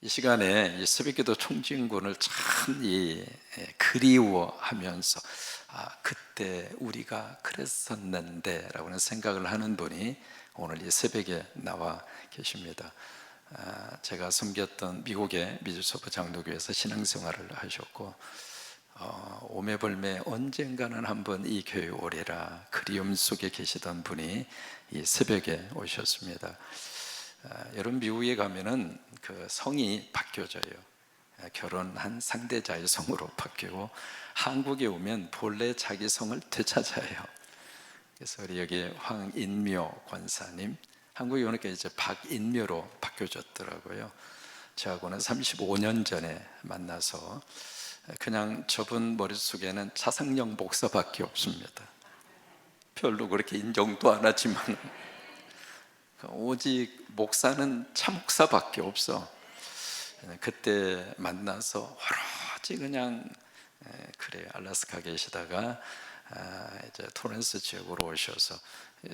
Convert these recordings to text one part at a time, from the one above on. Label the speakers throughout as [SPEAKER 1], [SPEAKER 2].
[SPEAKER 1] 이 시간에 이 새벽기도 총진군을 참 그리워하면서 그때 우리가 그랬었는데 라고는 생각을 하는 분이 오늘 이 새벽에 나와 계십니다. 제가 섬겼던 미국의 미주소프 장로교에서 신앙생활을 하셨고 오매벌매 언젠가는 한번 이 교회 오리라 그리움 속에 계시던 분이 이 새벽에 오셨습니다. 여러분 미국에 가면은 그 성이 바뀌어져요. 결혼한 상대자의 성으로 바뀌고, 한국에 오면 본래 자기 성을 되찾아요. 그래서 우리 여기 황인묘 권사님, 한국에 오니까 이제 박인묘로 바뀌어졌더라고요. 저하고는 35년 전에 만나서 그냥 저분 머릿속에는 차상영 목사밖에 없습니다. 별로 그렇게 인정도 안 하지만 오직 목사는 참목사밖에 없어. 그때 만나서 오로지 그냥 그래 알래스카 계시다가 이제 토렌스 지역으로 오셔서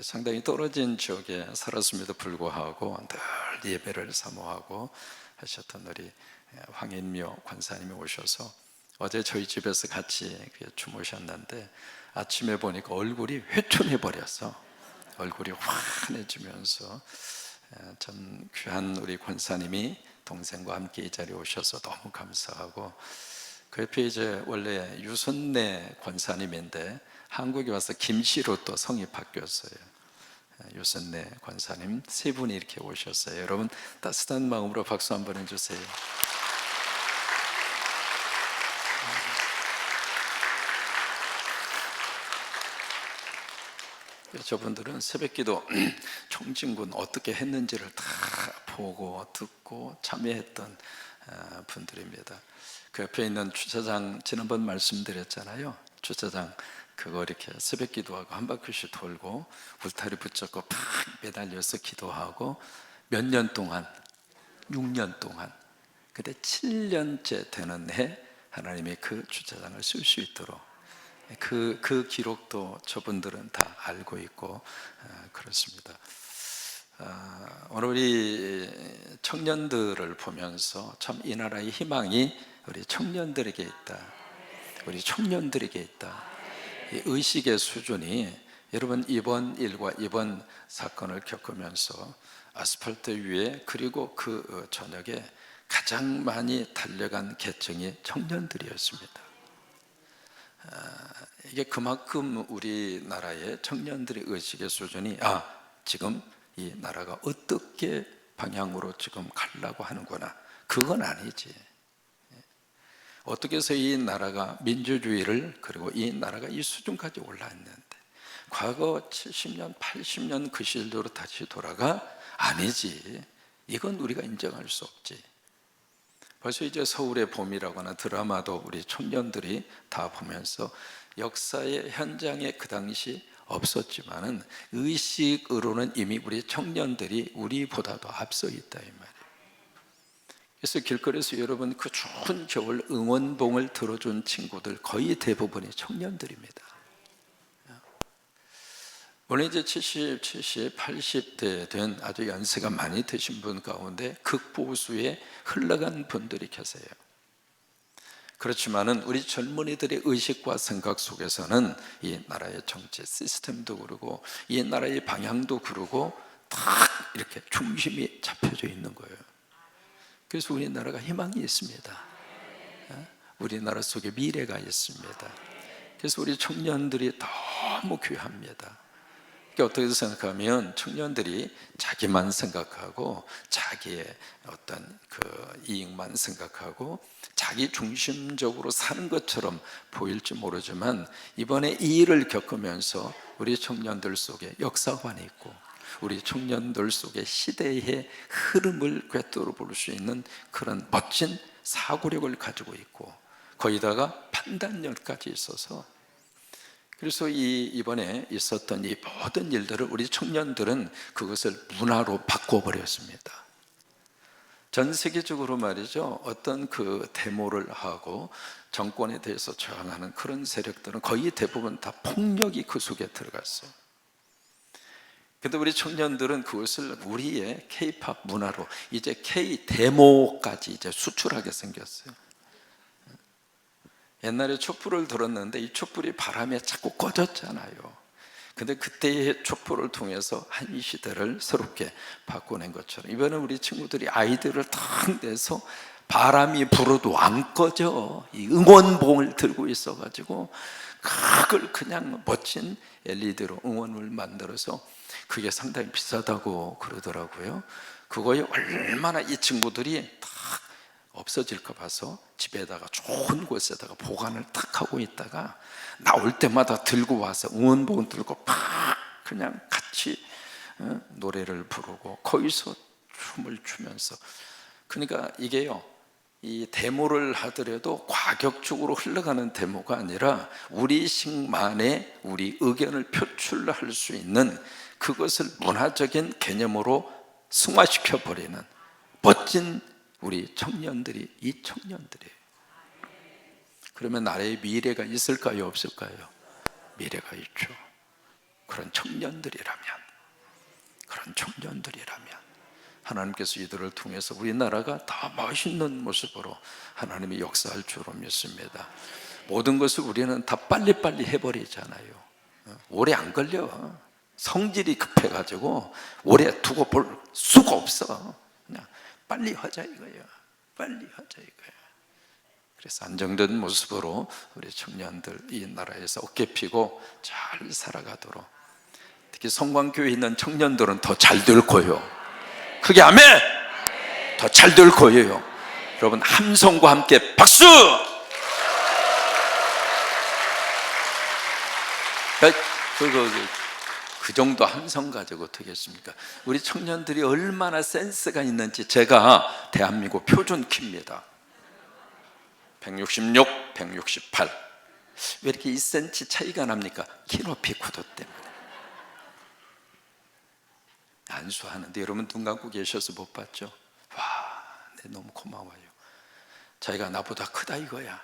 [SPEAKER 1] 상당히 떨어진 지역에 살았음에도 불구하고 늘 예배를 사모하고 하셨던 우리 황인묘 권사님이 오셔서 어제 저희 집에서 같이 주무셨는데 아침에 보니까 얼굴이 회춘해 버렸어. 얼굴이 환해지면서 참 귀한 우리 권사님이 동생과 함께 이 자리에 오셔서 너무 감사하고, 그 옆에 이제 원래 유선내 권사님인데 한국에 와서 김씨로 또 성이 바뀌었어요. 유선내 권사님 세 분이 이렇게 오셨어요. 여러분 따뜻한 마음으로 박수 한번 해주세요. 저분들은 새벽기도 총진군 어떻게 했는지를 다 보고 듣고 참여했던 분들입니다. 그 옆에 있는 주차장, 지난번 말씀드렸잖아요. 주차장 그거 이렇게 새벽기도하고 한 바퀴씩 돌고 울타리 붙잡고 팍 매달려서 기도하고 몇 년 동안, 6년 동안, 그때 7년째 되는 해 하나님이 그 주차장을 쓸 수 있도록 그 기록도 저분들은 다 알고 있고 그렇습니다. 오늘 우리 청년들을 보면서 참 이 나라의 희망이 우리 청년들에게 있다. 우리 청년들에게 있다. 이 의식의 수준이, 여러분 이번 일과 이번 사건을 겪으면서 아스팔트 위에 그리고 그 저녁에 가장 많이 달려간 계층이 청년들이었습니다. 이게 그만큼 우리나라의 청년들의 의식의 수준이 지금 이 나라가 어떻게 방향으로 지금 가려고 하는구나, 그건 아니지. 어떻게 해서 이 나라가 민주주의를, 그리고 이 나라가 이 수준까지 올라왔는데 과거 70년 80년 그 시절로 다시 돌아가? 아니지. 이건 우리가 인정할 수 없지. 벌써 이제 서울의 봄이라거나 드라마도 우리 청년들이 다 보면서 역사의 현장에 그 당시 없었지만은 의식으로는 이미 우리 청년들이 우리보다도 앞서 있다 이 말이에요. 그래서 길거리에서 여러분 그 추운 겨울 응원봉을 들어준 친구들 거의 대부분이 청년들입니다. 물론 이제 70, 80대 된 아주 연세가 많이 드신 분 가운데 극보수에 흘러간 분들이 계세요. 그렇지만은 우리 젊은이들의 의식과 생각 속에서는 이 나라의 정치 시스템도 그러고 이 나라의 방향도 그러고 딱 이렇게 중심이 잡혀져 있는 거예요. 그래서 우리나라가 희망이 있습니다. 우리나라 속에 미래가 있습니다. 그래서 우리 청년들이 너무 귀합니다. 어떻게 생각하면 청년들이 자기만 생각하고 자기의 어떤 그 이익만 생각하고 자기 중심적으로 사는 것처럼 보일지 모르지만, 이번에 이 일을 겪으면서 우리 청년들 속에 역사관이 있고 우리 청년들 속에 시대의 흐름을 꿰뚫어 볼 수 있는 그런 멋진 사고력을 가지고 있고 거기다가 판단력까지 있어서, 그래서 이번에 있었던 이 모든 일들을 우리 청년들은 그것을 문화로 바꿔버렸습니다. 전 세계적으로 말이죠, 어떤 그 데모를 하고 정권에 대해서 저항하는 그런 세력들은 거의 대부분 다 폭력이 그 속에 들어갔어요. 근데 우리 청년들은 그것을 우리의 K-팝 문화로 이제 K-데모까지 이제 수출하게 생겼어요. 옛날에 촛불을 들었는데 이 촛불이 바람에 자꾸 꺼졌잖아요. 근데 그때의 촛불을 통해서 한 시대를 새롭게 바꿔낸 것처럼 이번에 우리 친구들이 아이들을 탁 내서 바람이 불어도 안 꺼져. 이 응원봉을 들고 있어가지고 그걸 그냥 멋진 LED로 응원을 만들어서 그게 상당히 비싸다고 그러더라고요. 그거에 얼마나 이 친구들이 딱 없어질까 봐서 집에다가 좋은 곳에다가 보관을 탁 하고 있다가 나올 때마다 들고 와서 응원봉 들고 팍 그냥 같이 노래를 부르고 거기서 춤을 추면서, 그러니까 이게요, 이 데모를 하더라도 과격적으로 흘러가는 데모가 아니라 우리식만의 우리 의견을 표출할 수 있는 그것을 문화적인 개념으로 승화시켜 버리는 멋진 우리 청년들이 이 청년들이에요. 그러면 나라의 미래가 있을까요, 없을까요? 미래가 있죠. 그런 청년들이라면 하나님께서 이들을 통해서 우리나라가 더 멋있는 모습으로 하나님이 역사할 줄로 믿습니다. 모든 것을 우리는 다 빨리빨리 해버리잖아요. 오래 안 걸려. 성질이 급해가지고 오래 두고 볼 수가 없어. 그냥 빨리 하자 이거예요. 빨리 하자 이거예요. 그래서 안정된 모습으로 우리 청년들 이 나라에서 어깨 펴고 잘 살아가도록, 특히 성광교회에 있는 청년들은 더 잘 될 거예요. 크게 아멘! 더 잘 될 거예요. 여러분 함성과 함께 박수! 그 정도 함성 가지고 어떻게 했습니까? 우리 청년들이 얼마나 센스가 있는지 제가 대한민국 표준 키입니다. 166, 168. 왜 이렇게 2cm 차이가 납니까? 키 높이 구도 때문에. 안수하는데 여러분 눈 감고 계셔서 못 봤죠? 와, 네, 너무 고마워요. 자기가 나보다 크다 이거야.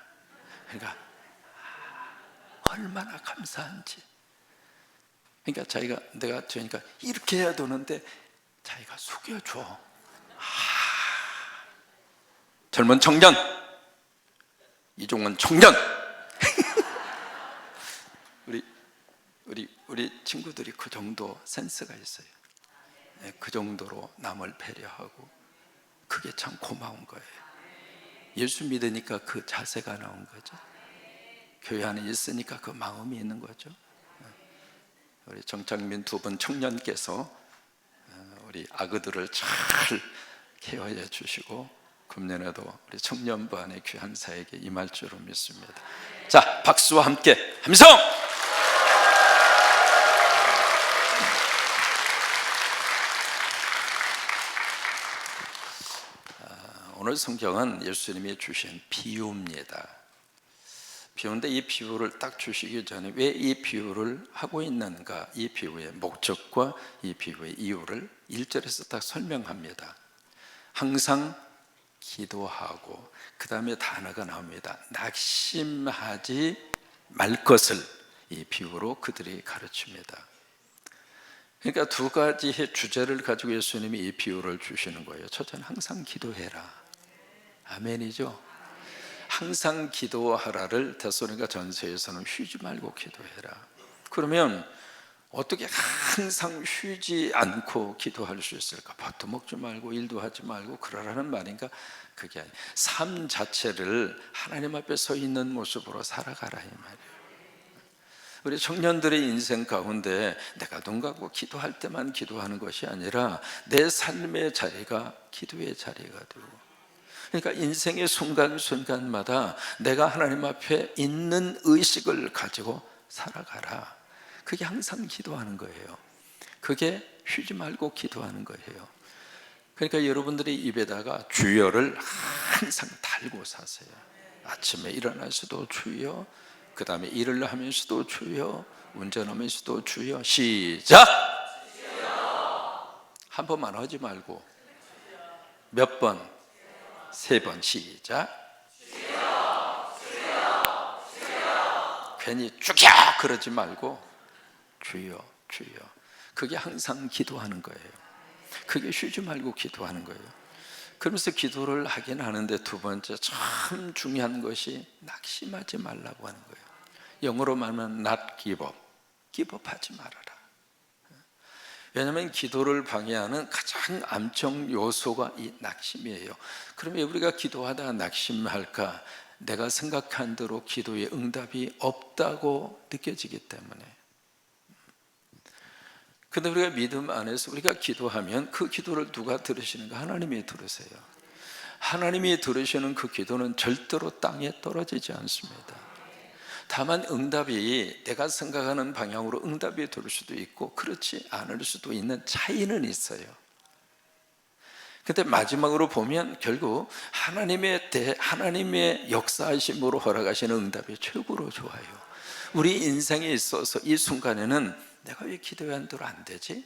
[SPEAKER 1] 그러니까 얼마나 감사한지. 그러니까 자기가 내가 저니까 이렇게 해야 되는데 자기가 숙여줘. 젊은 청년, 이종원 청년. 우리 친구들이 그 정도 센스가 있어요. 그 정도로 남을 배려하고, 그게 참 고마운 거예요. 예수 믿으니까 그 자세가 나온 거죠. 교회 안에 있으니까 그 마음이 있는 거죠. 우리 정창민 두 분 청년께서 우리 아그들을 잘 케어해 주시고 금년에도 우리 청년부안의 귀한 사에게 임할 줄로 믿습니다. 자, 박수와 함께 함성! 오늘 성경은 예수님이 주신 비유입니다. 비유인데 이 비유를 딱 주시기 전에 왜 이 비유를 하고 있는가, 이 비유의 목적과 이 비유의 이유를 1절에서 딱 설명합니다. 항상 기도하고, 그 다음에 단어가 나옵니다. 낙심하지 말 것을 이 비유로 그들이 가르칩니다. 그러니까 두 가지의 주제를 가지고 예수님이 이 비유를 주시는 거예요. 첫째는 항상 기도해라. 아멘이죠. 항상 기도하라를 데살로니가 전서에서는 쉬지 말고 기도해라. 그러면 어떻게 항상 쉬지 않고 기도할 수 있을까? 밥도 먹지 말고 일도 하지 말고 그러라는 말인가? 그게 아니에요. 삶 자체를 하나님 앞에 서 있는 모습으로 살아가라 이 말이에요. 우리 청년들의 인생 가운데 내가 눈 감고 기도할 때만 기도하는 것이 아니라 내 삶의 자리가 기도의 자리가 되고, 그러니까 인생의 순간순간마다 내가 하나님 앞에 있는 의식을 가지고 살아가라. 그게 항상 기도하는 거예요. 그게 쉬지 말고 기도하는 거예요. 그러니까 여러분들이 입에다가 주여를 항상 달고 사세요. 아침에 일어나서도 주여, 그 다음에 일을 하면서도 주여, 운전하면서도 주여. 시작! 한 번만 하지 말고 몇 번? 3번. 시작. 괜히 죽여 그러지 말고 주여 주여. 그게 항상 기도하는 거예요. 그게 쉬지 말고 기도하는 거예요. 그러면서 기도를 하긴 하는데, 두 번째 참 중요한 것이 낙심하지 말라고 하는 거예요. 영어로 말하면 not give up, give up 하지 말아라. 왜냐하면 기도를 방해하는 가장 암적 요소가 이 낙심이에요. 그러면 우리가 기도하다 낙심할까? 내가 생각한 대로 기도의 응답이 없다고 느껴지기 때문에. 근데 우리가 믿음 안에서 우리가 기도하면 그 기도를 누가 들으시는가? 하나님이 들으세요. 하나님이 들으시는 그 기도는 절대로 땅에 떨어지지 않습니다. 다만 응답이 내가 생각하는 방향으로 응답이 될 수도 있고 그렇지 않을 수도 있는 차이는 있어요. 근데 마지막으로 보면 결국 하나님의 역사하심으로 허락하시는 응답이 최고로 좋아요. 우리 인생에 있어서 이 순간에는 내가 왜 기도에 안 들어 안 되지?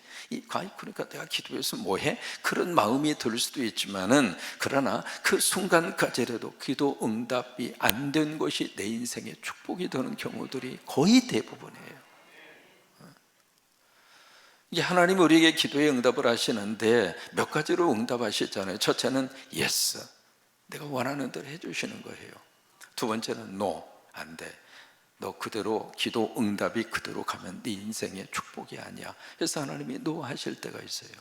[SPEAKER 1] 그러니까 내가 기도해서 뭐해? 그런 마음이 들 수도 있지만은, 그러나 그 순간까지라도 기도 응답이 안 된 것이 내 인생의 축복이 되는 경우들이 거의 대부분이에요. 이게 하나님이 우리에게 기도에 응답을 하시는데 몇 가지로 응답하시잖아요. 첫째는 yes, 내가 원하는 대로 해주시는 거예요. 두 번째는 no, 안 돼. 너 그대로 기도 응답이 그대로 가면 네 인생의 축복이 아니야. 그래서 하나님이 no 하실 때가 있어요.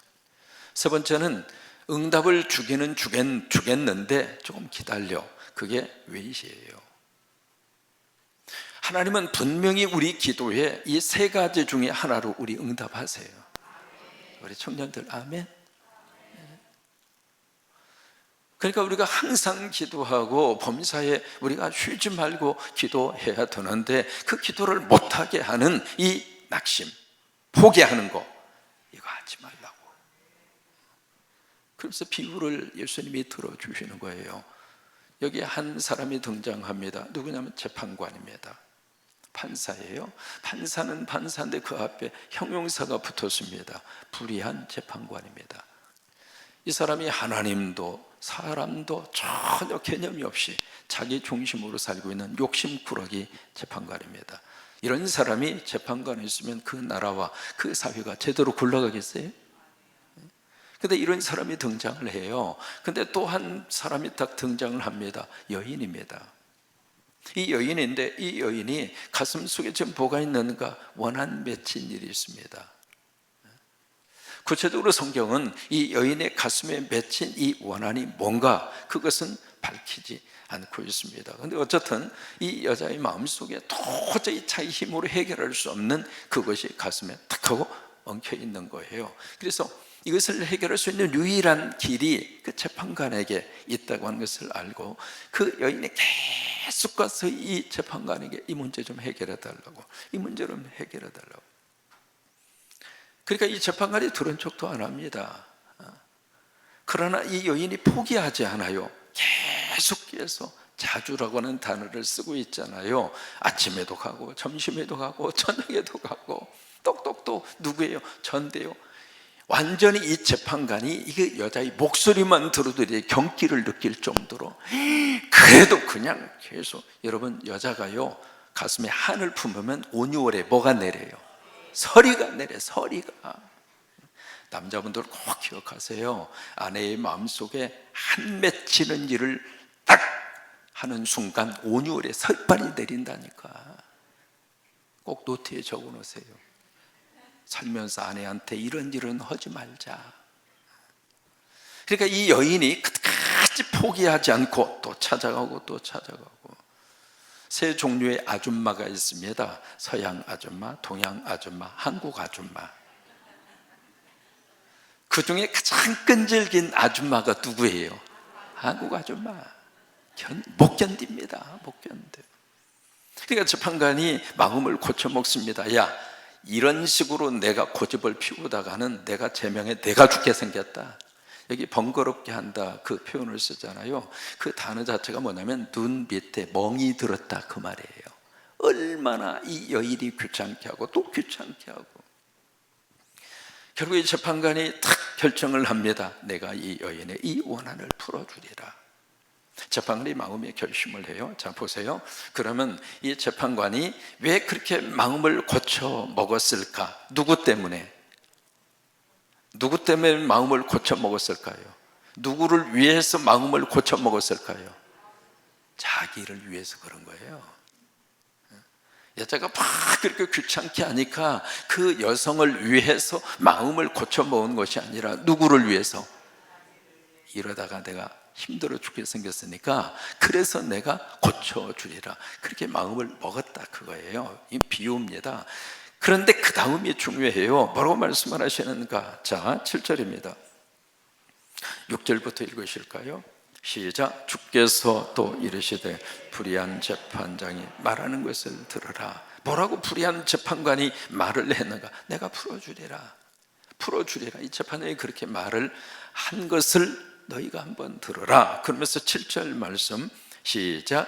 [SPEAKER 1] 세 번째는 응답을 주겠는데 조금 기다려. 그게 웨이트예요. 하나님은 분명히 우리 기도에 이 세 가지 중에 하나로 우리 응답하세요. 우리 청년들 아멘. 그러니까 우리가 항상 기도하고 범사에 우리가 쉬지 말고 기도해야 되는데, 그 기도를 못하게 하는 이 낙심, 포기하는 거, 이거 하지 말라고. 그래서 비유를 예수님이 들어주시는 거예요. 여기 한 사람이 등장합니다. 누구냐면 재판관입니다. 판사예요. 판사는 판사인데 그 앞에 형용사가 붙었습니다. 불의한 재판관입니다. 이 사람이 하나님도 사람도 전혀 개념이 없이 자기 중심으로 살고 있는 욕심꾸러기 재판관입니다. 이런 사람이 재판관에 있으면 그 나라와 그 사회가 제대로 굴러가겠어요? 근데 이런 사람이 등장을 해요. 근데 또 한 사람이 딱 등장을 합니다. 여인입니다. 이 여인인데, 이 여인이 가슴 속에 지금 뭐가 있는가? 원한 맺힌 일이 있습니다. 구체적으로 성경은 이 여인의 가슴에 맺힌 이 원한이 뭔가, 그것은 밝히지 않고 있습니다. 그런데 어쨌든 이 여자의 마음속에 도저히 자기 힘으로 해결할 수 없는 그것이 가슴에 탁 하고 엉켜 있는 거예요. 그래서 이것을 해결할 수 있는 유일한 길이 그 재판관에게 있다고 하는 것을 알고, 그 여인이 계속 가서 이 재판관에게 이 문제 좀 해결해 달라고, 이 문제 좀 해결해 달라고. 그러니까 이 재판관이 들은 척도 안 합니다. 그러나 이 여인이 포기하지 않아요. 계속해서 자주라고 하는 단어를 쓰고 있잖아요. 아침에도 가고 점심에도 가고 저녁에도 가고, 똑똑도 누구예요? 전데요. 완전히 이 재판관이 이 여자의 목소리만 들어도 이제 경기를 느낄 정도로, 그래도 그냥 계속. 여러분, 여자가요 가슴에 한을 품으면 5, 6월에 뭐가 내려요? 서리가 내려. 서리가. 남자분들 꼭 기억하세요. 아내의 마음속에 한 맺히는 일을 딱 하는 순간 5, 6월에 설발이 내린다니까. 꼭 노트에 적어 놓으세요. 살면서 아내한테 이런 일은 하지 말자. 그러니까 이 여인이 끝까지 포기하지 않고 또 찾아가고 또 찾아가고. 세 종류의 아줌마가 있습니다. 서양 아줌마, 동양 아줌마, 한국 아줌마. 그 중에 가장 끈질긴 아줌마가 누구예요? 한국 아줌마. 못 견딥니다. 못 견뎌. 그러니까 재판관이 마음을 고쳐 먹습니다. 야, 이런 식으로 내가 고집을 피우다가는 내가 제명에 내가 죽게 생겼다. 여기 번거롭게 한다 그 표현을 쓰잖아요. 그 단어 자체가 뭐냐면 눈 밑에 멍이 들었다 그 말이에요. 얼마나 이 여인이 귀찮게 하고 또 귀찮게 하고. 결국 이 재판관이 탁 결정을 합니다. 내가 이 여인의 이 원한을 풀어주리라. 재판관이 마음의 결심을 해요. 자 보세요. 그러면 이 재판관이 왜 그렇게 마음을 고쳐 먹었을까? 누구 때문에? 누구 때문에 마음을 고쳐 먹었을까요? 누구를 위해서 마음을 고쳐 먹었을까요? 자기를 위해서 그런 거예요. 여자가 막 그렇게 귀찮게 하니까 그 여성을 위해서 마음을 고쳐 먹은 것이 아니라 누구를 위해서? 이러다가 내가 힘들어 죽게 생겼으니까 그래서 내가 고쳐주리라, 그렇게 마음을 먹었다, 그거예요. 이 비유입니다. 그런데 그 다음이 중요해요. 뭐라고 말씀을 하시는가? 자, 7절입니다 6절부터 읽으실까요? 시작. 주께서 또 이르시되 불의한 재판장이 말하는 것을 들으라. 뭐라고 불의한 재판관이 말을 했는가? 내가 풀어주리라, 풀어주리라. 이 재판장이 그렇게 말을 한 것을 너희가 한번 들으라. 그러면서 7절 말씀 시작.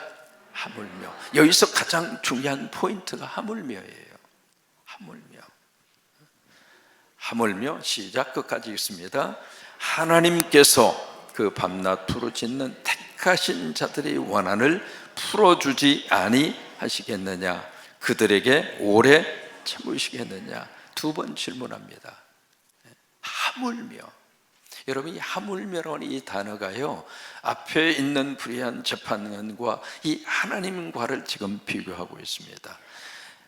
[SPEAKER 1] 하물며. 여기서 가장 중요한 포인트가 하물며예요. 하물며. 하물며 시작. 끝까지 읽습니다. 하나님께서 그 밤낮 부르짖는 택하신 자들의 원한을 풀어주지 아니하시겠느냐? 그들에게 오래 참으시겠느냐? 두 번 질문합니다. 하물며. 여러분, 이 하물며라는 이 단어가요, 앞에 있는 불의한 재판관과 이 하나님과를 지금 비교하고 있습니다.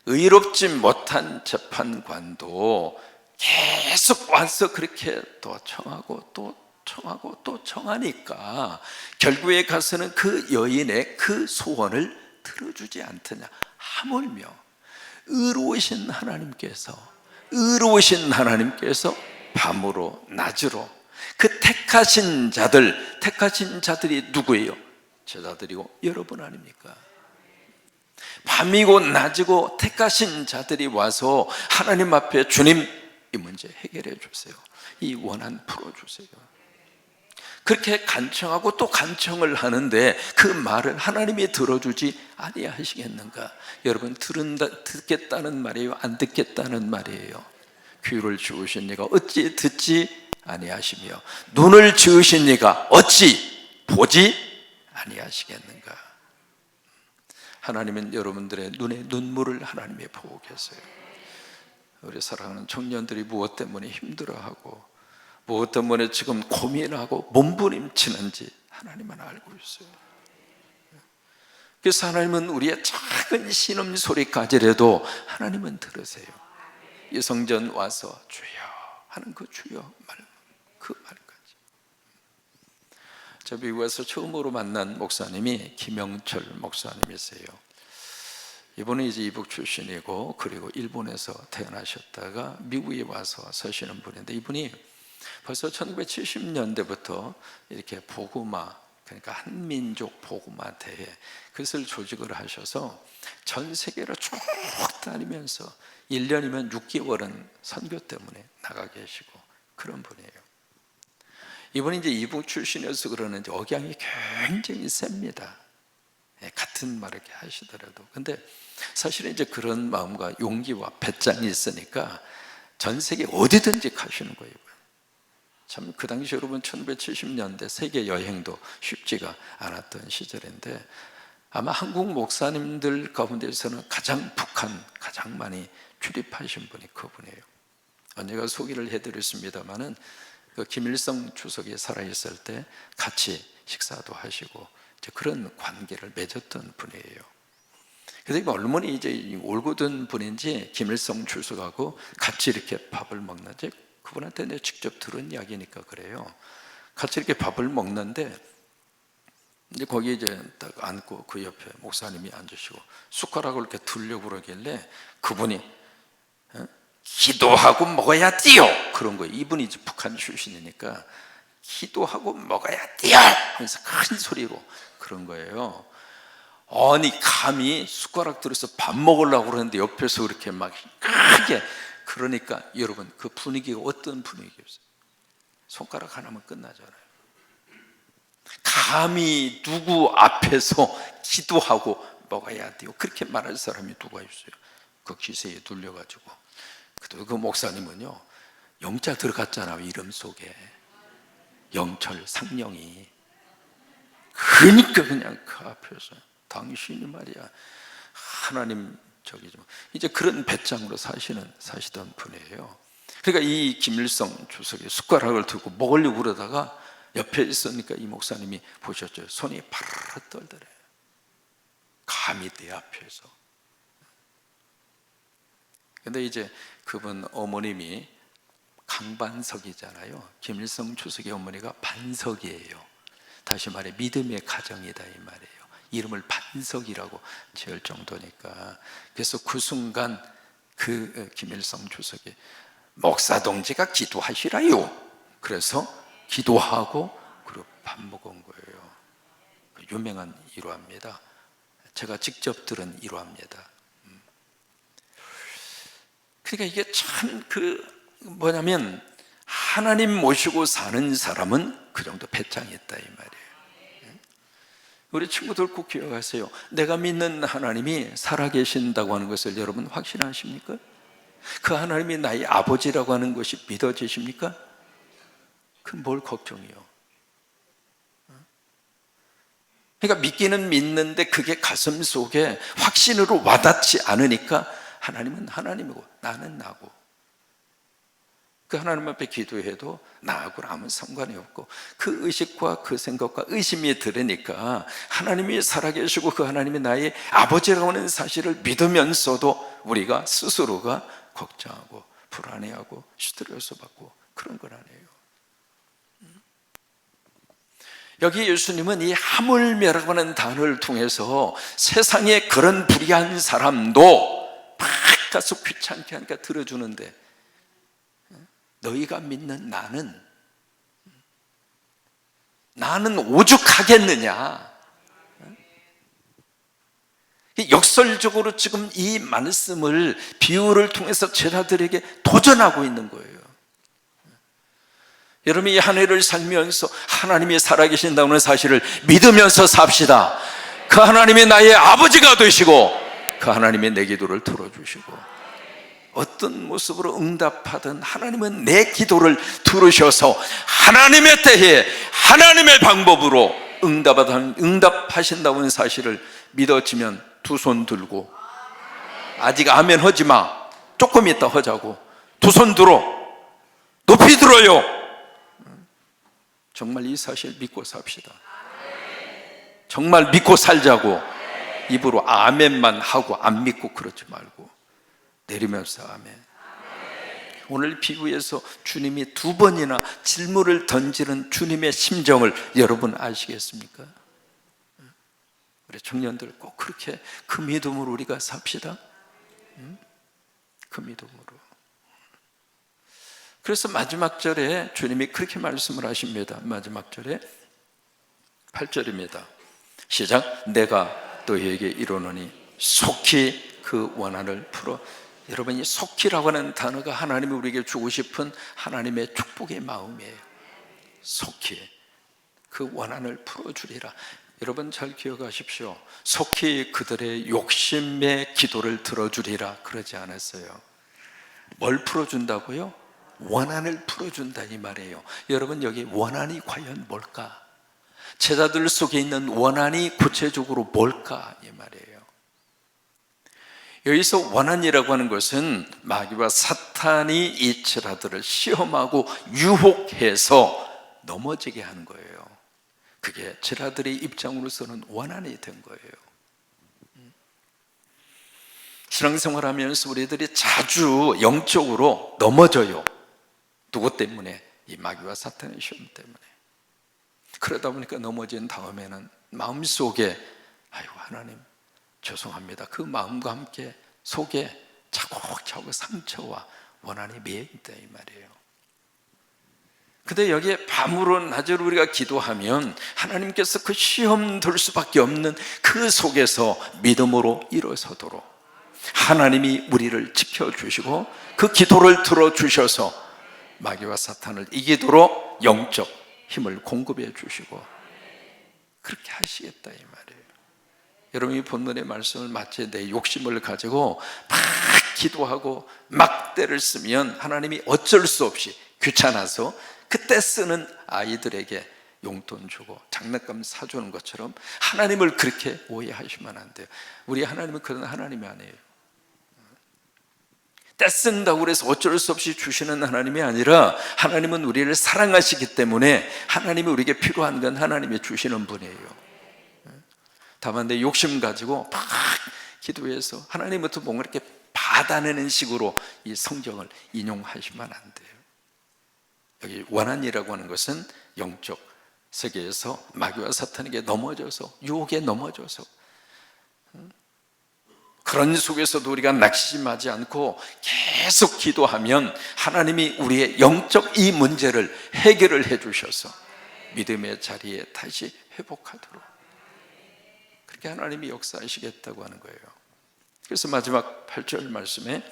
[SPEAKER 1] 의롭지 못한 재판관도 계속 와서 그렇게 또 청하고 또 청하고 또 청하니까 결국에 가서는 그 여인의 그 소원을 들어주지 않더냐. 하물며 의로우신 하나님께서 밤으로 낮으로 그 택하신 자들이 누구예요? 제자들이고 여러분 아닙니까? 밤이고 낮이고 택하신 자들이 와서 하나님 앞에 주님, 이 문제 해결해 주세요, 이 원한 풀어주세요, 그렇게 간청하고 또 간청을 하는데 그 말을 하나님이 들어주지 아니하시겠는가? 여러분, 듣겠다는 말이에요, 안 듣겠다는 말이에요? 귀를 주우신 이가 어찌 듣지 아니하시며 눈을 지으신 이가 어찌 보지 아니하시겠는가? 하나님은 여러분들의 눈에 눈물을 하나님이 보고 계세요. 우리 사랑하는 청년들이 무엇 때문에 힘들어하고 무엇 때문에 지금 고민하고 몸부림치는지 하나님은 알고 있어요. 그래서 하나님은 우리의 작은 신음소리까지라도 하나님은 들으세요. 이 성전 와서 주여 하는 그 주여 말, 그 말까지. 저 미국에서 처음으로 만난 목사님이 김영철 목사님이세요. 이분은 이제 이북 출신이고 그리고 일본에서 태어나셨다가 미국에 와서 서시는 분인데, 이분이 벌써 1970년대부터 이렇게 복음화, 그러니까 한민족 복음화 대회, 그것을 조직을 하셔서 전 세계로 쭉 다니면서 1년이면 6개월은 선교 때문에 나가 계시고 그런 분이에요. 이분이 이제 이북 출신이어서 그러는지 억양이 굉장히 셉니다. 같은 말을 이렇게 하시더라도. 근데 사실은 이제 그런 마음과 용기와 배짱이 있으니까 전 세계 어디든지 가시는 거예요. 참 그 당시 여러분 1970년대 세계 여행도 쉽지가 않았던 시절인데, 아마 한국 목사님들 가운데서는 가장 많이 출입하신 분이 그분이에요. 언제가 소개를 해드렸습니다마는 그 김일성 주석이 살아있을 때 같이 식사도 하시고 그런 관계를 맺었던 분이에요. 그래서 얼마나 이제 올곧은 분인지 김일성 주석하고 같이 이렇게 밥을 먹는지, 그분한테 내가 직접 들은 이야기니까 그래요. 같이 이렇게 밥을 먹는데 이제 거기 이제 딱 앉고 그 옆에 목사님이 앉으시고 숟가락을 이렇게 들려고 그러길래 그분이 기도하고 먹어야 띠요, 그런 거예요. 이분이 이제 북한 출신이니까 기도하고 먹어야 띠요 하면서 큰 소리로 그런 거예요. 아니 감히 숟가락 들어서 밥 먹으려고 그러는데 옆에서 그렇게 막 크게, 그러니까 여러분 그 분위기가 어떤 분위기였어요? 손가락 하나면 끝나잖아요. 감히 누구 앞에서 기도하고 먹어야 돼요, 그렇게 말할 사람이 누가 있어요? 그 기세에 눌려가지고. 그 목사님은요, 영자 들어갔잖아요, 이름 속에. 영철, 상령이. 그러니까 그냥 그 앞에서 당신이 말이야 하나님 저기 좀 이제 그런 배짱으로 사시던 분이에요. 그러니까 이 김일성 주석이 숟가락을 들고 먹으려고 그러다가 옆에 있으니까 이 목사님이 보셨죠. 손이 파르르 떨더래요. 감히 내 앞에서. 근데 이제 그분 어머님이 강반석이잖아요. 김일성 주석의 어머니가 반석이에요. 다시 말해 믿음의 가정이다 이 말이에요. 이름을 반석이라고 지을 정도니까. 그래서 그 순간 그 김일성 주석이 목사 동지가 기도하시라요. 그래서 기도하고 그리고 밥 먹은 거예요. 유명한 일화입니다. 제가 직접 들은 일화입니다. 그러니까 이게 참 뭐냐면 하나님 모시고 사는 사람은 그 정도 배짱이 있다 이 말이에요. 우리 친구들 꼭 기억하세요. 내가 믿는 하나님이 살아계신다고 하는 것을 여러분 확신하십니까? 그 하나님이 나의 아버지라고 하는 것이 믿어지십니까? 그럼 뭘 걱정이요? 그러니까 믿기는 믿는데 그게 가슴 속에 확신으로 와닿지 않으니까 하나님은 하나님이고 나는 나고, 그 하나님 앞에 기도해도 나하고는 아무 상관이 없고, 그 의식과 그 생각과 의심이 들으니까 하나님이 살아계시고 그 하나님이 나의 아버지라고 하는 사실을 믿으면서도 우리가 스스로가 걱정하고 불안해하고 스트레스 받고 그런 건 아니에요. 여기 예수님은 이 하물며라고 하는 단어를 통해서 세상에 그런 불의한 사람도 막 가서 귀찮게 하니까 들어주는데, 너희가 믿는 나는 오죽하겠느냐. 역설적으로 지금 이 말씀을 비유를 통해서 제자들에게 도전하고 있는 거예요. 여러분, 이 한 해를 살면서 하나님이 살아계신다는 사실을 믿으면서 삽시다. 그 하나님이 나의 아버지가 되시고 그 하나님이 내 기도를 들어주시고 어떤 모습으로 응답하든 하나님은 내 기도를 들으셔서 하나님의 때에 하나님의 방법으로 응답하신다는 사실을 믿어지면 두 손 들고, 아직 아멘 하지 마, 조금 있다 하자고, 두 손 들어, 높이 들어요. 정말 이 사실 믿고 삽시다. 정말 믿고 살자고. 입으로 아멘만 하고 안 믿고 그러지 말고 내리면서 아멘. 오늘 비유에서 주님이 두 번이나 질문을 던지는 주님의 심정을 여러분 아시겠습니까? 우리 청년들 꼭 그렇게 그 믿음으로 우리가 삽시다. 그 믿음으로. 그래서 마지막 절에 주님이 그렇게 말씀을 하십니다. 마지막 절에 8절입니다. 시작. 내가 너희에게 이르노니 속히 그 원한을 풀어. 여러분, 이 속히라고 하는 단어가 하나님이 우리에게 주고 싶은 하나님의 축복의 마음이에요. 속히 그 원한을 풀어주리라. 여러분 잘 기억하십시오. 속히 그들의 욕심의 기도를 들어주리라 그러지 않았어요. 뭘 풀어준다고요? 원한을 풀어준다 이 말이에요. 여러분, 여기 원한이 과연 뭘까? 제자들 속에 있는 원한이 구체적으로 뭘까 이 말이에요. 여기서 원한이라고 하는 것은 마귀와 사탄이 이 제자들을 시험하고 유혹해서 넘어지게 하는 거예요. 그게 제자들의 입장으로서는 원한이 된 거예요. 신앙생활하면서 우리들이 자주 영적으로 넘어져요. 누구 때문에? 이 마귀와 사탄의 시험 때문에. 그러다 보니까 넘어진 다음에는 마음속에 아이고 하나님 죄송합니다, 그 마음과 함께 속에 차곡차곡 상처와 원한이 매여있다 이 말이에요. 근데 여기에 밤으로 낮으로 우리가 기도하면 하나님께서 그 시험 들 수밖에 없는 그 속에서 믿음으로 일어서도록 하나님이 우리를 지켜주시고 그 기도를 들어주셔서 마귀와 사탄을 이기도록 영적 힘을 공급해 주시고 그렇게 하시겠다 이 말이에요. 여러분, 이 본문의 말씀을 마치 내 욕심을 가지고 막 기도하고 막 때를 쓰면 하나님이 어쩔 수 없이 귀찮아서 그때 쓰는 아이들에게 용돈 주고 장난감 사주는 것처럼 하나님을 그렇게 오해하시면 안 돼요. 우리 하나님은 그런 하나님이 아니에요. 떼쓴다고 그래서 어쩔 수 없이 주시는 하나님이 아니라 하나님은 우리를 사랑하시기 때문에 하나님이 우리에게 필요한 건 하나님이 주시는 분이에요. 다만 내 욕심 가지고 막 기도해서 하나님부터 뭔가 이렇게 받아내는 식으로 이 성경을 인용하시면 안 돼요. 여기 원한이라고 하는 것은 영적 세계에서 마귀와 사탄에게 넘어져서, 유혹에 넘어져서, 그런 속에서도 우리가 낙심하지 않고 계속 기도하면 하나님이 우리의 영적 이 문제를 해결을 해 주셔서 믿음의 자리에 다시 회복하도록 그렇게 하나님이 역사하시겠다고 하는 거예요. 그래서 마지막 8절 말씀에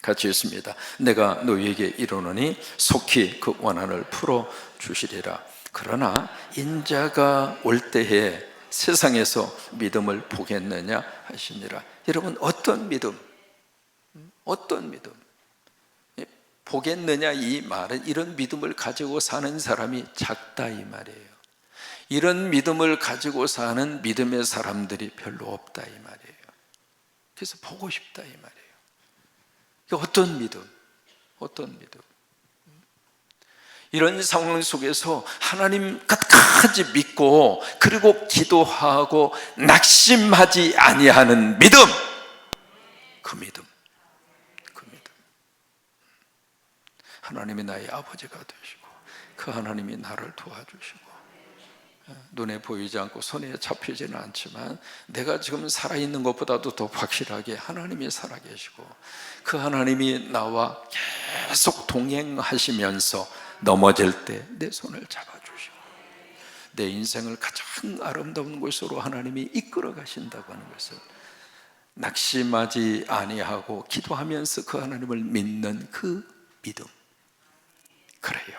[SPEAKER 1] 같이 있습니다. 내가 너희에게 이르노니 속히 그 원한을 풀어 주시리라. 그러나 인자가 올 때에 세상에서 믿음을 보겠느냐 하시니라. 여러분, 어떤 믿음? 어떤 믿음? 보겠느냐 이 말은 이런 믿음을 가지고 사는 사람이 작다 이 말이에요. 이런 믿음을 가지고 사는 믿음의 사람들이 별로 없다 이 말이에요. 그래서 보고 싶다 이 말이에요. 어떤 믿음? 어떤 믿음? 이런 상황 속에서 하나님 끝까지 믿고 그리고 기도하고 낙심하지 아니하는 믿음, 그 믿음, 그 믿음. 하나님이 나의 아버지가 되시고 그 하나님이 나를 도와주시고 눈에 보이지 않고 손에 잡히지는 않지만 내가 지금 살아있는 것보다도 더 확실하게 하나님이 살아계시고 그 하나님이 나와 계속 동행하시면서 넘어질 때 내 손을 잡아주시고 내 인생을 가장 아름다운 곳으로 하나님이 이끌어 가신다고 하는 것을 낙심하지 아니하고 기도하면서 그 하나님을 믿는 그 믿음, 그래요,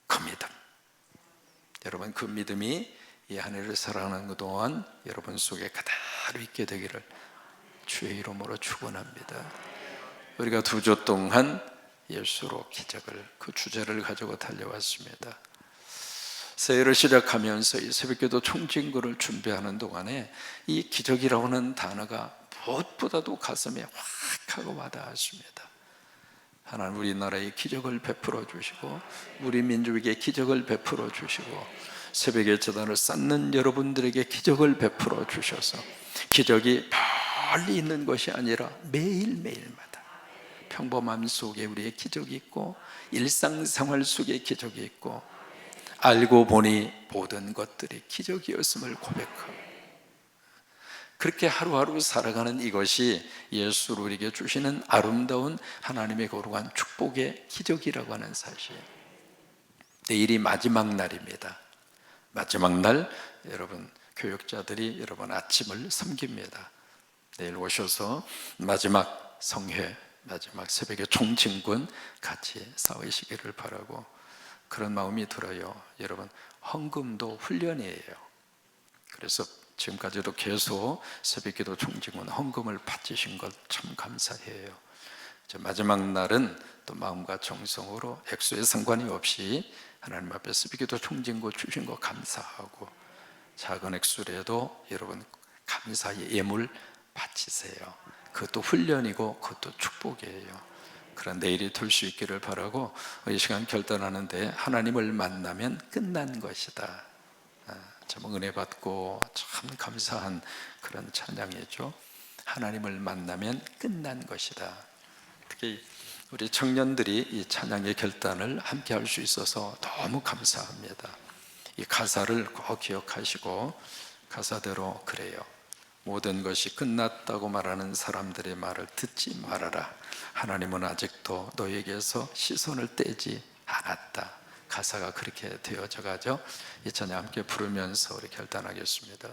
[SPEAKER 1] 그 믿음. 여러분, 그 믿음이 이 한 해를 살아가는 그동안 여러분 속에 그대로 있게 되기를 주의 이름으로 축원합니다. 우리가 2주 동안 예수로 기적을, 그 주제를 가지고 달려왔습니다. 새해를 시작하면서 이 새벽기도 총진구를 준비하는 동안에 이 기적이라고 하는 단어가 무엇보다도 가슴에 확 하고 와닿았습니다. 하나님 우리나라에 기적을 베풀어 주시고 우리 민족에게 기적을 베풀어 주시고 새벽의 제단을 쌓는 여러분들에게 기적을 베풀어 주셔서 기적이 멀리 있는 것이 아니라 매일매일마다 평범함 속에 우리의 기적이 있고 일상생활 속에 기적이 있고 알고 보니 모든 것들이 기적이었음을 고백하고 그렇게 하루하루 살아가는 이것이 예수로 우리에게 주시는 아름다운 하나님의 거룩한 축복의 기적이라고 하는 사실. 내일이 마지막 날입니다. 마지막 날 여러분 교육자들이 여러분 아침을 섬깁니다. 내일 오셔서 마지막 성회, 마지막 새벽에 총진군 같이 싸우시기를 바라고 그런 마음이 들어요. 여러분, 헌금도 훈련이에요. 그래서 지금까지도 계속 새벽기도 총진군 헌금을 바치신 것 참 감사해요. 마지막 날은 또 마음과 정성으로 액수에 상관이 없이 하나님 앞에 새벽기도 총진군 주신 것 감사하고 작은 액수라도 여러분 감사의 예물 바치세요. 그것도 훈련이고 그것도 축복이에요. 그런 내일이 될 수 있기를 바라고 이 시간 결단하는데 하나님을 만나면 끝난 것이다. 참 은혜 받고 참 감사한 그런 찬양이죠. 하나님을 만나면 끝난 것이다. 특히 우리 청년들이 이 찬양의 결단을 함께 할 수 있어서 너무 감사합니다. 이 가사를 꼭 기억하시고 가사대로 그래요. 모든 것이 끝났다고 말하는 사람들의 말을 듣지 말아라. 하나님은 아직도 너에게서 시선을 떼지 않았다. 가사가 그렇게 되어져 가죠. 이 찬양 함께 부르면서 우리 결단하겠습니다.